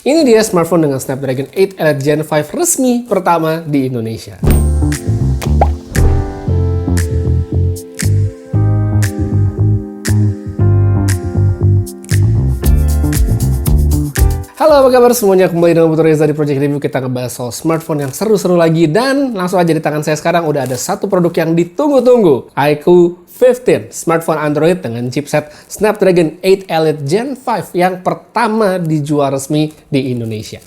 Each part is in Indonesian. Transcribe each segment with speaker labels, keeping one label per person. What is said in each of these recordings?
Speaker 1: Ini dia smartphone dengan Snapdragon 8 Elite Gen 5 resmi pertama di Indonesia. Halo, apa kabar semuanya? Kembali dengan Putu Reza di Project Review. Kita ngebahas soal smartphone yang seru-seru lagi. Dan langsung aja di tangan saya sekarang udah ada satu produk yang ditunggu-tunggu. iQOO 15, smartphone Android dengan chipset Snapdragon 8 Elite Gen 5 yang pertama dijual resmi di Indonesia.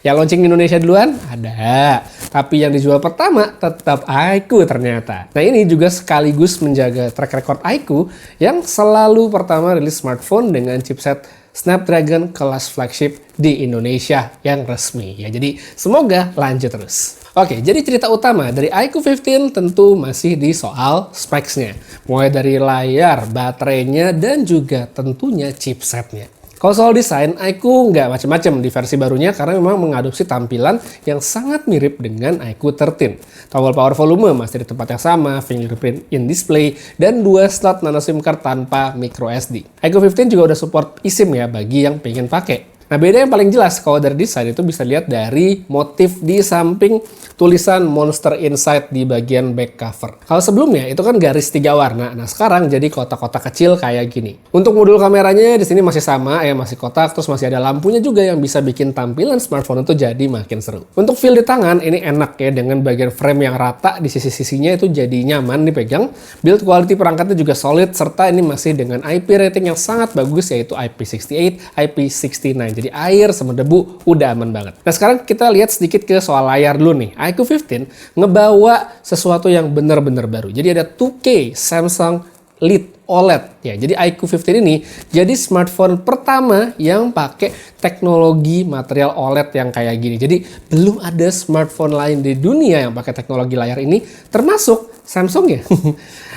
Speaker 1: Yang launching di Indonesia duluan? Ada. Tapi yang dijual pertama tetap iQOO ternyata. Nah, ini juga sekaligus menjaga track record iQOO yang selalu pertama rilis smartphone dengan chipset Snapdragon kelas flagship di Indonesia yang resmi. Ya, jadi semoga lanjut terus. Oke, jadi cerita utama dari iQOO 15 tentu masih di soal specs-nya. Mulai dari layar, baterainya, dan juga tentunya chipsetnya. Kalau soal desain, iQOO nggak macam-macam di versi barunya karena memang mengadopsi tampilan yang sangat mirip dengan iQOO 13. Tombol power volume masih di tempat yang sama, fingerprint in display, dan 2 slot nano SIM card tanpa micro SD. iQOO 15 juga udah support eSIM ya bagi yang pengen pakai. Nah, beda yang paling jelas kalau dari desain itu bisa lihat dari motif di samping tulisan Monster Insight di bagian back cover. Kalau sebelumnya itu kan garis 3 warna. Nah, sekarang jadi kotak-kotak kecil kayak gini. Untuk modul kameranya di sini masih sama ya, masih kotak, terus masih ada lampunya juga yang bisa bikin tampilan smartphone itu jadi makin seru. Untuk feel di tangan ini enak ya, dengan bagian frame yang rata di sisi-sisinya itu jadi nyaman dipegang. Build quality perangkatnya juga solid serta ini masih dengan IP rating yang sangat bagus yaitu IP68, IP69. Jadi air sama debu udah aman banget. Nah, sekarang kita lihat sedikit ke soal layar dulu nih. iQOO 15 ngebawa sesuatu yang benar-benar baru. Jadi ada 2K Samsung LED OLED ya. Jadi iQOO 15 ini jadi smartphone pertama yang pakai teknologi material OLED yang kayak gini. Jadi belum ada smartphone lain di dunia yang pakai teknologi layar ini, termasuk Samsung ya.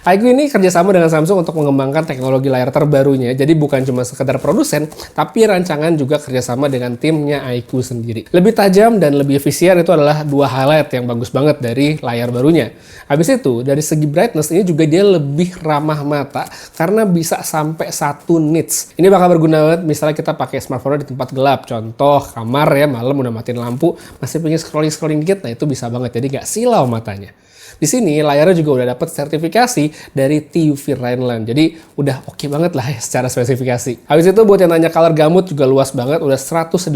Speaker 1: iQOO ini kerjasama dengan Samsung untuk mengembangkan teknologi layar terbarunya. Jadi bukan cuma sekedar produsen, tapi rancangan juga kerjasama dengan timnya iQOO sendiri. Lebih tajam dan lebih efisien itu adalah dua highlight yang bagus banget dari layar barunya. Habis itu, dari segi brightness ini juga dia lebih ramah mata karena bisa sampai 1 nits. Ini bakal berguna banget misalnya kita pakai smartphone di tempat gelap. Contoh kamar ya, malam udah matiin lampu, masih pengen scrolling dikit, nah itu bisa banget. Jadi nggak silau matanya. Di sini layarnya juga udah dapat sertifikasi dari TUV Rheinland. Jadi udah oke banget lah ya secara spesifikasi. Habis itu buat yang nanya color gamut juga luas banget, udah 118%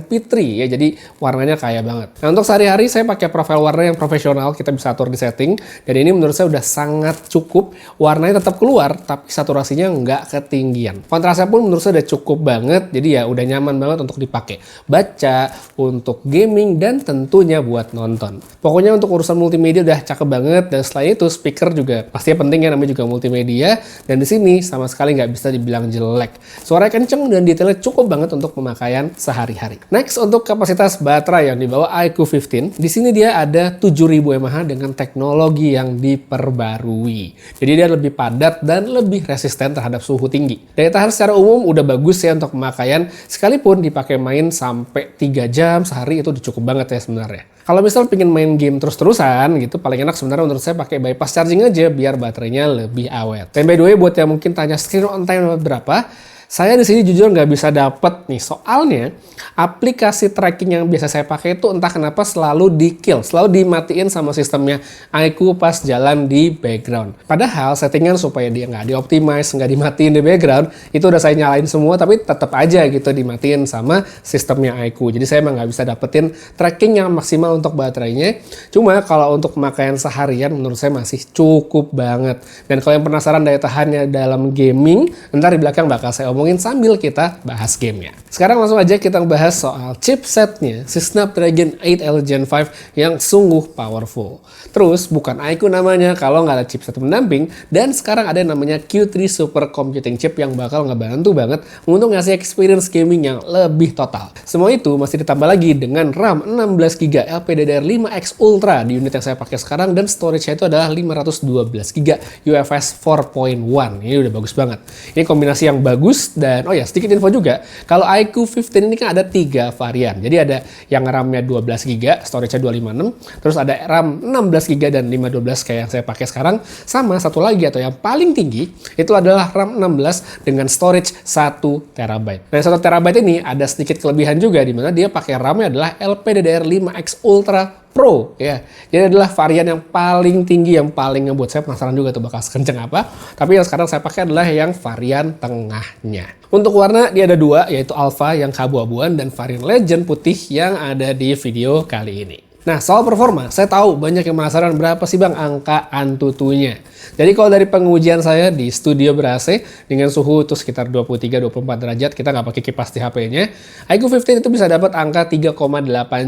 Speaker 1: P3 ya. Jadi warnanya kaya banget. Nah, untuk sehari-hari saya pakai profil warna yang profesional, kita bisa atur di setting. Dan ini menurut saya udah sangat cukup. Warnanya tetap keluar, tapi saturasinya nggak ketinggian. Kontrasnya pun menurut saya udah cukup banget. Jadi ya udah nyaman banget untuk dipakai. Baca, untuk gaming, dan tentunya buat nonton. Pokoknya untuk urusan multimedia udah cakep banget, dan selain itu speaker juga pastinya penting ya, namanya juga multimedia, dan di sini sama sekali nggak bisa dibilang jelek. Suaranya kenceng dan detailnya cukup banget untuk pemakaian sehari-hari. Next, untuk kapasitas baterai yang dibawa iQOO 15, di sini dia ada 7000 mAh dengan teknologi yang diperbarui. Jadi dia lebih padat dan lebih resisten terhadap suhu tinggi. Daya tahan secara umum udah bagus ya untuk pemakaian, sekalipun dipakai main sampai 3 jam sehari itu udah cukup banget ya sebenarnya. Kalau misal pengen main game terus-terusan gitu, paling enak sebenarnya menurut saya pakai bypass charging aja biar baterainya lebih awet. Dan by the way, buat yang mungkin tanya screen on time berapa, saya di sini jujur nggak bisa dapet nih, soalnya aplikasi tracking yang biasa saya pakai itu entah kenapa selalu di-kill, selalu dimatiin sama sistemnya iQOO pas jalan di background. Padahal settingan supaya dia nggak di-optimize, nggak dimatiin di background, itu udah saya nyalain semua, tapi tetap aja gitu dimatiin sama sistemnya iQOO. Jadi saya emang nggak bisa dapetin tracking yang maksimal untuk baterainya. Cuma kalau untuk pemakaian seharian menurut saya masih cukup banget. Dan kalau yang penasaran daya tahannya dalam gaming, ntar di belakang bakal saya omongin sambil kita bahas gamenya. Sekarang langsung aja kita bahas soal chipsetnya, si Snapdragon 8 Elite Gen 5 yang sungguh powerful. Terus bukan iQOO namanya kalau nggak ada chipset pendamping, dan sekarang ada yang namanya Q3 Super Computing Chip yang bakal ngebantu banget untuk ngasih experience gaming yang lebih total. Semua itu masih ditambah lagi dengan RAM 16GB LPDDR5X Ultra di unit yang saya pakai sekarang, dan storage-nya itu adalah 512GB UFS 4.1. Ini udah bagus banget. Ini kombinasi yang bagus bagus. Dan oh ya, sedikit info juga, kalau iQOO 15 ini kan ada 3 varian. Jadi ada yang RAM-nya 12GB, storage-nya 256, terus ada RAM 16GB dan 512 kayak yang saya pakai sekarang. Sama satu lagi atau yang paling tinggi itu adalah RAM 16 dengan storage 1TB. Nah, 1TB ini ada sedikit kelebihan juga di mana dia pakai RAM-nya adalah LPDDR5X Ultra Pro ya. Jadi adalah varian yang paling tinggi, yang paling ngebuat saya penasaran juga tuh bakal sekenceng apa. Tapi yang sekarang saya pakai adalah yang varian tengahnya. Untuk warna dia ada 2, yaitu Alpha yang keabu-abuan dan varian Legend putih yang ada di video kali ini. Nah, soal performa, saya tahu banyak yang penasaran berapa sih bang angka Antutunya. Jadi kalau dari pengujian saya di studio ber-AC dengan suhu itu sekitar 23-24 derajat, kita nggak pakai kipas di HP-nya, iQOO 15 itu bisa dapat angka 3,8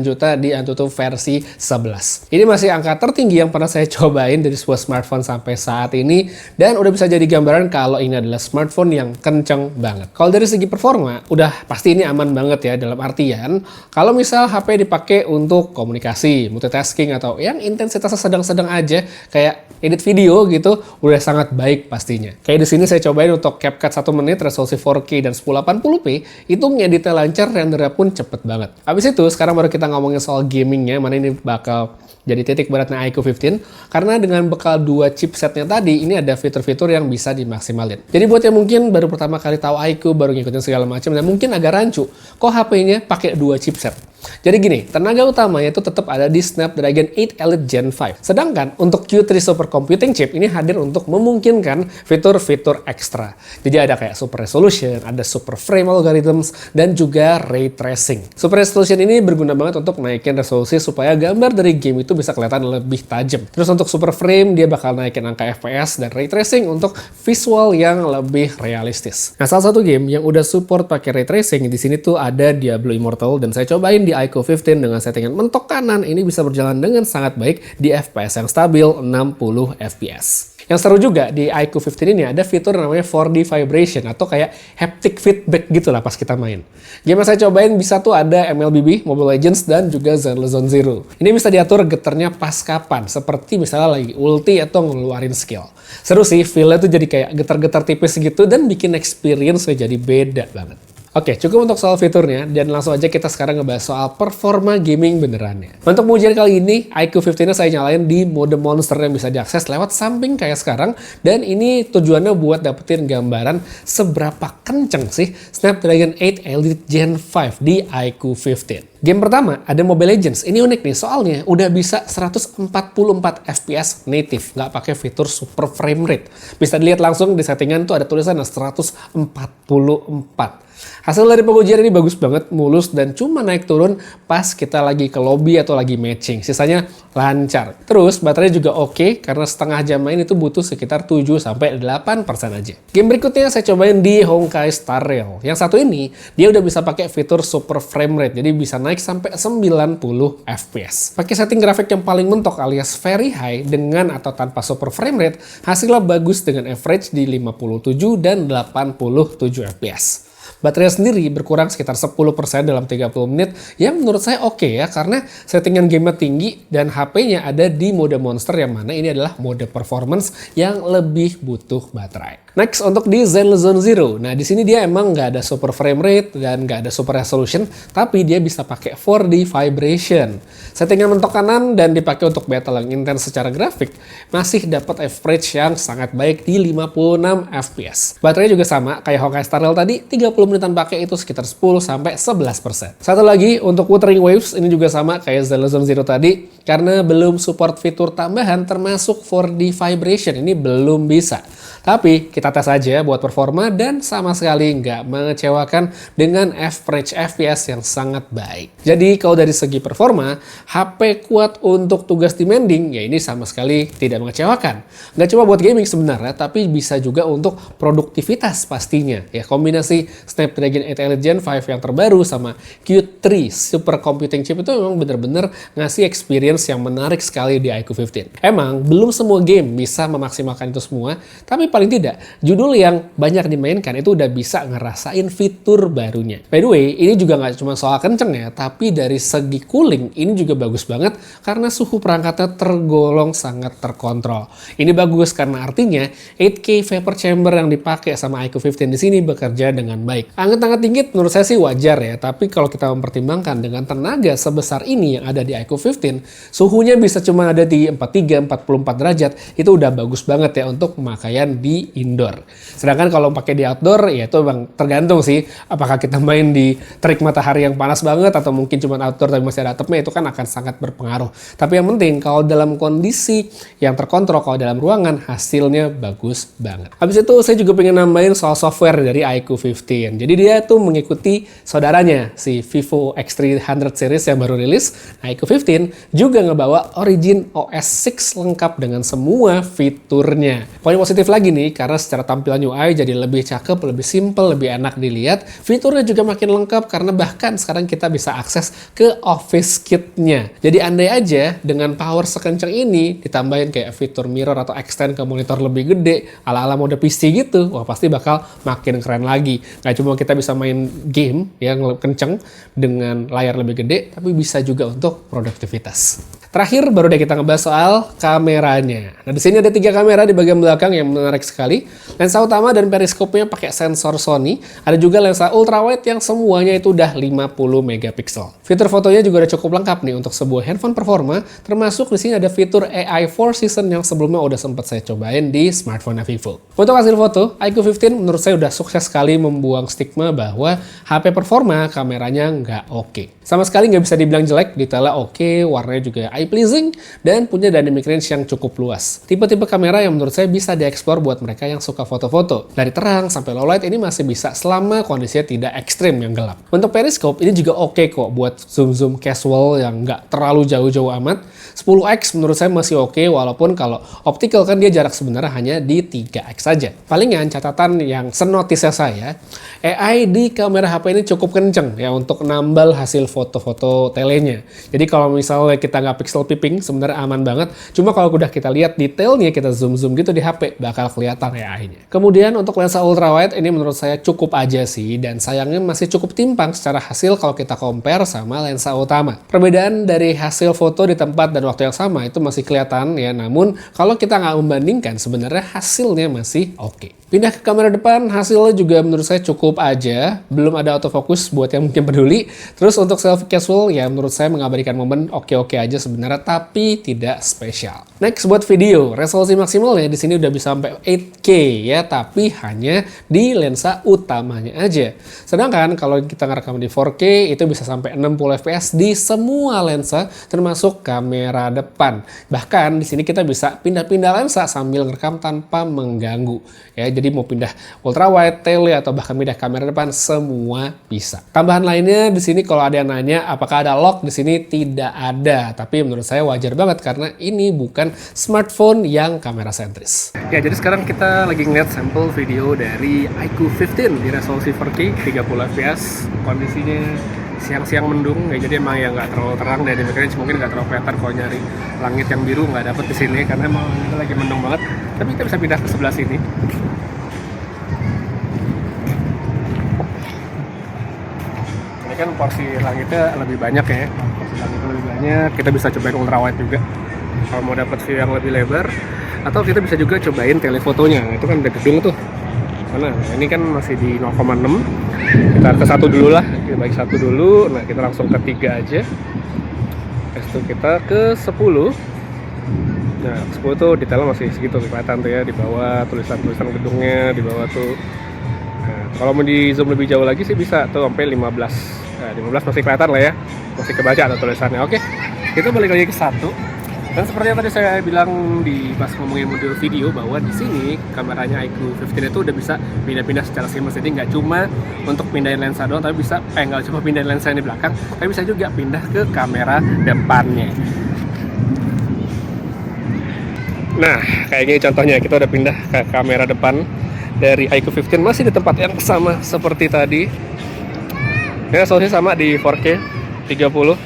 Speaker 1: juta di Antutu versi 11. Ini masih angka tertinggi yang pernah saya cobain dari sebuah smartphone sampai saat ini, dan udah bisa jadi gambaran kalau ini adalah smartphone yang kenceng banget. Kalau dari segi performa, udah pasti ini aman banget ya, dalam artian kalau misal HP dipakai untuk komunikasi, multitasking, atau yang intensitasnya sedang-sedang aja, kayak edit video gitu, udah sangat baik pastinya. Kayak di sini saya cobain untuk CapCut 1 menit, resolusi 4K dan 1080p, itu ngeditnya lancar, rendernya pun cepet banget. Habis itu, sekarang baru kita ngomongin soal gamingnya, mana ini bakal jadi titik beratnya iQOO 15, karena dengan bekal 2 chipsetnya tadi, ini ada fitur-fitur yang bisa dimaksimalin. Jadi buat yang mungkin baru pertama kali tahu iQOO, baru ngikutin segala macam, dan mungkin agak rancu, kok HP-nya pakai 2 chipset? Jadi gini, tenaga utamanya itu tetap ada di Snapdragon 8 Elite Gen 5. Sedangkan untuk Q3 Supercomputing Chip ini hadir untuk memungkinkan fitur-fitur ekstra. Jadi ada kayak Super Resolution, ada Super Frame Algorithms, dan juga Ray Tracing. Super Resolution ini berguna banget untuk naikin resolusi supaya gambar dari game itu bisa kelihatan lebih tajam. Terus untuk Super Frame, dia bakal naikin angka FPS, dan Ray Tracing untuk visual yang lebih realistis. Nah, salah satu game yang udah support pakai Ray Tracing di sini tuh ada Diablo Immortal, dan saya cobain di iQOO 15 dengan settingan mentok kanan, ini bisa berjalan dengan sangat baik di FPS yang stabil 60 FPS. Yang seru juga di iQOO 15 ini ada fitur namanya 4D Vibration atau kayak haptic feedback gitu lah pas kita main. Game yang saya cobain bisa tuh ada MLBB, Mobile Legends, dan juga Zenless Zero. Ini bisa diatur getarnya pas kapan, seperti misalnya lagi ulti atau ngeluarin skill. Seru sih, feel-nya tuh jadi kayak getar-getar tipis gitu dan bikin experience-nya jadi beda banget. Oke, cukup untuk soal fiturnya, dan langsung aja kita sekarang ngebahas soal performa gaming benerannya. Untuk pengujian kali ini, iQOO 15-nya saya nyalain di mode monster yang bisa diakses lewat samping kayak sekarang, dan ini tujuannya buat dapetin gambaran seberapa kenceng sih Snapdragon 8 Elite Gen 5 di iQOO 15. Game pertama ada Mobile Legends. Ini unik nih, soalnya udah bisa 144 FPS native, nggak pakai fitur super frame rate. Bisa dilihat langsung di settingan tuh ada tulisan 144. Hasil dari pengujian ini bagus banget, mulus, dan cuma naik turun pas kita lagi ke lobby atau lagi matching. Sisanya lancar. Terus baterainya juga oke, karena setengah jam main itu butuh sekitar 7-8% aja. Game berikutnya saya cobain di Honkai Star Rail. Yang satu ini, dia udah bisa pakai fitur super frame rate, jadi bisa naik sampai 90 FPS. Pakai setting grafik yang paling mentok alias very high dengan atau tanpa super frame rate, hasilnya bagus dengan average di 57 dan 87 FPS. Baterai sendiri berkurang sekitar 10% dalam 30 menit, yang menurut saya oke ya, karena settingan game tinggi dan HP-nya ada di mode monster, yang mana ini adalah mode performance yang lebih butuh baterai. Next, untuk di Zenless Zero. Nah, di sini dia emang nggak ada super frame rate dan nggak ada super resolution, tapi dia bisa pakai 4D Vibration. Settingan mentok kanan dan dipakai untuk battle yang intens secara grafik, masih dapat average yang sangat baik di 56 FPS. Baterainya juga sama kayak Honkai Star Rail tadi, 30 menitan pakai itu sekitar 10-11%. Satu lagi, untuk Wuthering Waves ini juga sama kayak Zenless Zero tadi, karena belum support fitur tambahan termasuk 4D Vibration, ini belum bisa. Tapi kita tes aja buat performa, dan sama sekali nggak mengecewakan dengan average FPS yang sangat baik. Jadi kalau dari segi performa, HP kuat untuk tugas demanding, ya ini sama sekali tidak mengecewakan. Nggak cuma buat gaming sebenarnya, tapi bisa juga untuk produktivitas pastinya. Ya, kombinasi Snapdragon 8 Elite Gen 5 yang terbaru sama Q3 Supercomputing Chip itu memang bener-bener ngasih experience yang menarik sekali di iQOO 15. Emang belum semua game bisa memaksimalkan itu semua, tapi paling tidak judul yang banyak dimainkan itu udah bisa ngerasain fitur barunya. By the way, ini juga nggak cuma soal kenceng ya, tapi dari segi cooling ini juga bagus banget karena suhu perangkatnya tergolong sangat terkontrol. Ini bagus karena artinya 8K vapor chamber yang dipakai sama iQOO 15 di sini bekerja dengan baik. Anget-anget dingin menurut saya sih wajar ya, tapi kalau kita mempertimbangkan dengan tenaga sebesar ini yang ada di iQOO 15, suhunya bisa cuma ada di 43-44 derajat, itu udah bagus banget ya untuk pemakaian di indoor. Sedangkan kalau pakai di outdoor, ya itu bang tergantung sih, apakah kita main di terik matahari yang panas banget atau mungkin cuma outdoor tapi masih ada atapnya, itu kan akan sangat berpengaruh. Tapi yang penting kalau dalam kondisi yang terkontrol, kalau dalam ruangan hasilnya bagus banget. Habis itu saya juga pengen nambahin soal software dari iQOO 15. Jadi dia tuh mengikuti saudaranya si Vivo X300 series yang baru rilis. iQOO 15 juga ngebawa Origin OS 6 lengkap dengan semua fiturnya. Poin positif lagi nih, karena secara tampilan UI jadi lebih cakep, lebih simple, lebih enak dilihat. Fiturnya juga makin lengkap karena bahkan sekarang kita bisa akses ke Office Kit-nya. Jadi andai aja dengan power sekencang ini ditambahin kayak fitur mirror atau extend ke monitor lebih gede, ala-ala mode PC gitu, wah pasti bakal makin keren lagi. Nggak cuma kita bisa main game yang kenceng dengan layar lebih gede, tapi bisa juga untuk produktivitas. Terakhir baru deh kita ngebahas soal kameranya. Nah di sini ada 3 kamera di bagian belakang yang menarik sekali. Lensa utama dan periskopnya pakai sensor Sony. Ada juga lensa ultrawide yang semuanya itu udah 50 megapiksel. Fitur fotonya juga udah cukup lengkap nih untuk sebuah handphone performa. Termasuk di sini ada fitur AI 4 Season yang sebelumnya udah sempat saya cobain di smartphone Vivo. Untuk hasil foto, iQOO 15 menurut saya udah sukses sekali membuang stigma bahwa HP performa kameranya nggak oke. Sama sekali nggak bisa dibilang jelek, detailnya oke, warnanya juga eye pleasing, dan punya dynamic range yang cukup luas. Tipe-tipe kamera yang menurut saya bisa dieksplor buat mereka yang suka foto-foto. Dari terang sampai low light ini masih bisa selama kondisinya tidak ekstrim yang gelap. Untuk periskop ini juga oke kok buat zoom-zoom casual yang nggak terlalu jauh-jauh amat. 10x menurut saya masih oke, walaupun kalau optical kan dia jarak sebenarnya hanya di 3x saja. Palingan catatan yang senotisnya saya, AI di kamera HP ini cukup kenceng ya untuk nambal hasil foto-foto telenya. Jadi kalau misalnya kita nggak pixel peeping, sebenarnya aman banget. Cuma kalau udah kita lihat detailnya, kita zoom-zoom gitu di HP, bakal kelihatan AI-nya. Kemudian untuk lensa ultrawide ini menurut saya cukup aja sih, dan sayangnya masih cukup timpang secara hasil kalau kita compare sama lensa utama. Perbedaan dari hasil foto di tempat dan waktu yang sama itu masih kelihatan ya, namun kalau kita nggak membandingkan, sebenarnya hasilnya masih oke. Pindah ke kamera depan, hasilnya juga menurut saya cukup aja. Belum ada autofocus buat yang mungkin peduli. Terus untuk selfie casual, ya menurut saya mengabadikan momen oke-oke aja sebenarnya, tapi tidak spesial. Next, buat video. Resolusi maksimalnya di sini udah bisa sampai 8K ya, tapi hanya di lensa utamanya aja. Sedangkan kalau kita ngerekam di 4K, itu bisa sampai 60 fps di semua lensa, termasuk kamera depan. Bahkan di sini kita bisa pindah-pindah lensa sambil ngerekam tanpa mengganggu. Ya, jadi mau pindah ultrawide, tele, atau bahkan pindah kamera depan, semua bisa. Tambahan lainnya di sini kalau ada yang nanya apakah ada lock, di sini tidak ada. Tapi menurut saya wajar banget karena ini bukan smartphone yang kamera sentris. Ya, jadi sekarang kita lagi ngeliat sampel video dari iQOO 15 di resolusi 4K 30 fps. Kondisinya siang-siang mendung, ya, jadi emang ya nggak terlalu terang, dan range mungkin nggak terlalu kelihatan kalau nyari langit yang biru, nggak dapet di sini karena emang itu lagi mendung banget. Tapi kita bisa pindah ke sebelah sini. Ini kan porsi langitnya lebih banyak ya, porsi langitnya lebih banyak. Kita bisa cobain ultrawide juga kalau mau dapet view yang lebih lebar, atau kita bisa juga cobain telefotonya. Itu kan udah gedung tuh. Nah, ini kan masih di 0,6. Kita ke 1 dulu lah, kita bagi 1 dulu. Nah, kita langsung ke 3 aja. Habis itu kita ke 10. Nah, 10 tuh detailnya masih segitu kelihatan tuh ya, di bawah tulisan-tulisan gedungnya, di bawah tuh. Nah, kalau mau di zoom lebih jauh lagi sih bisa tuh sampai 15. Nah, 15 masih kelihatan lah ya, masih kebaca ada tulisannya. Oke, kita balik lagi ke 1. Dan seperti yang tadi saya bilang di pas ngomongin modul video, bahwa di sini kameranya iQOO 15 itu udah bisa pindah-pindah secara seamless. Jadi nggak cuma untuk pindahin lensa doang, tapi bisa nggak cuma pindahin lensa yang di belakang, tapi bisa juga pindah ke kamera depannya. Nah, kayak gini contohnya, kita udah pindah ke kamera depan dari iQOO 15, masih di tempat yang sama seperti tadi. Ini resolusi sama di 4K 30.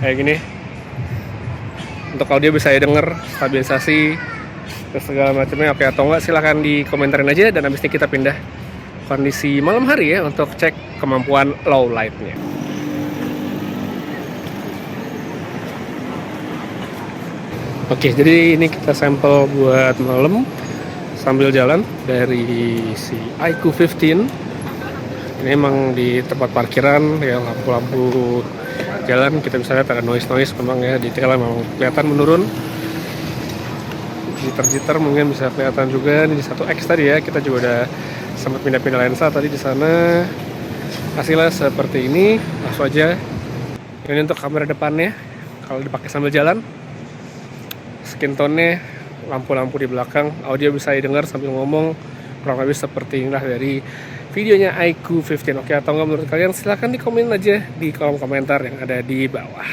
Speaker 1: Kayak gini. Untuk audio bisa ya denger, stabilisasi segala macamnya. Oke atau enggak silahkan dikomentarin aja, dan habis ini kita pindah kondisi malam hari ya untuk cek kemampuan low light-nya. Oke, jadi ini kita sampel buat malam sambil jalan dari si iQOO 15. Ini emang di tempat parkiran ya, lampu-lampu jalan kita bisa lihat ada noise memang ya, detailnya memang kelihatan menurun. Jitter mungkin bisa kelihatan juga. Ini di 1X tadi ya, kita juga udah sempat pindah-pindah lensa tadi di sana. Hasilnya seperti ini. Langsung aja. Ini untuk kamera depannya kalau dipakai sambil jalan. Skin tone-nya, lampu-lampu di belakang, audio bisa didengar sambil ngomong, kurang lebih seperti inilah dari videonya iQOO 15. Oke atau enggak menurut kalian, silahkan dikomen aja di kolom komentar yang ada di bawah.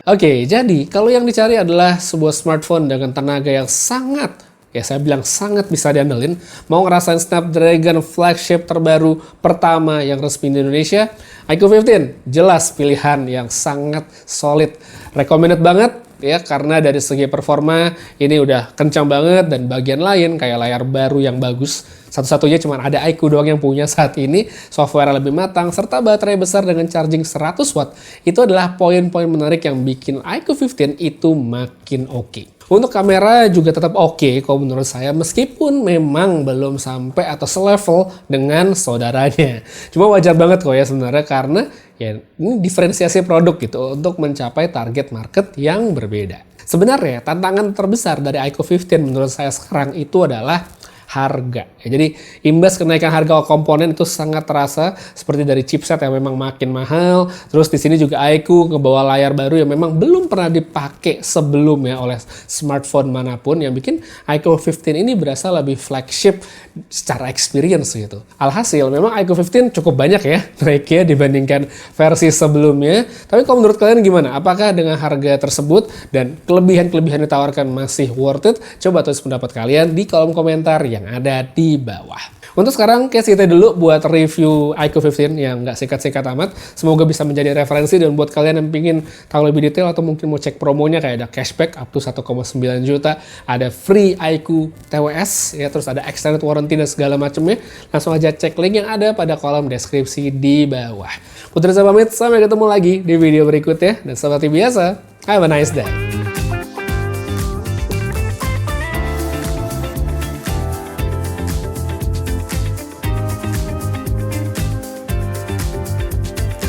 Speaker 1: Oke, jadi kalau yang dicari adalah sebuah smartphone dengan tenaga yang sangat, ya saya bilang sangat bisa diandelin, mau ngerasain Snapdragon flagship terbaru pertama yang resmi di Indonesia, iQOO 15 jelas pilihan yang sangat solid, recommended banget ya, karena dari segi performa ini udah kencang banget, dan bagian lain kayak layar baru yang bagus, satu-satunya cuma ada iQOO doang yang punya saat ini, software lebih matang, serta baterai besar dengan charging 100 watt. Itu adalah poin-poin menarik yang bikin iQOO 15 itu makin oke. Untuk kamera juga tetap oke kalau menurut saya, meskipun memang belum sampai atau selevel dengan saudaranya. Cuma wajar banget kok ya sebenarnya, karena ya ini diferensiasi produk gitu untuk mencapai target market yang berbeda. Sebenarnya tantangan terbesar dari iQOO 15 menurut saya sekarang itu adalah harga. Ya, jadi imbas kenaikan harga komponen itu sangat terasa, seperti dari chipset yang memang makin mahal. Terus di sini juga iQOO ngebawa layar baru yang memang belum pernah dipakai sebelumnya oleh smartphone manapun, yang bikin iQOO 15 ini berasa lebih flagship secara experience gitu. Alhasil memang iQOO 15 cukup banyak ya naiknya dibandingkan versi sebelumnya. Tapi kalau menurut kalian gimana? Apakah dengan harga tersebut dan kelebihan-kelebihan ditawarkan masih worth it? Coba tulis pendapat kalian di kolom komentar yang ada di bawah. Untuk sekarang, kita dulu buat review iQOO 15 yang nggak singkat-singkat amat. Semoga bisa menjadi referensi, dan buat kalian yang ingin tahu lebih detail atau mungkin mau cek promonya, kayak ada cashback up to 1,9 juta, ada free iQOO TWS, ya, terus ada extended warranty dan segala macamnya. Langsung aja cek link yang ada pada kolom deskripsi di bawah. Putri saya pamit, sampai ketemu lagi di video berikutnya, dan seperti biasa, have a nice day.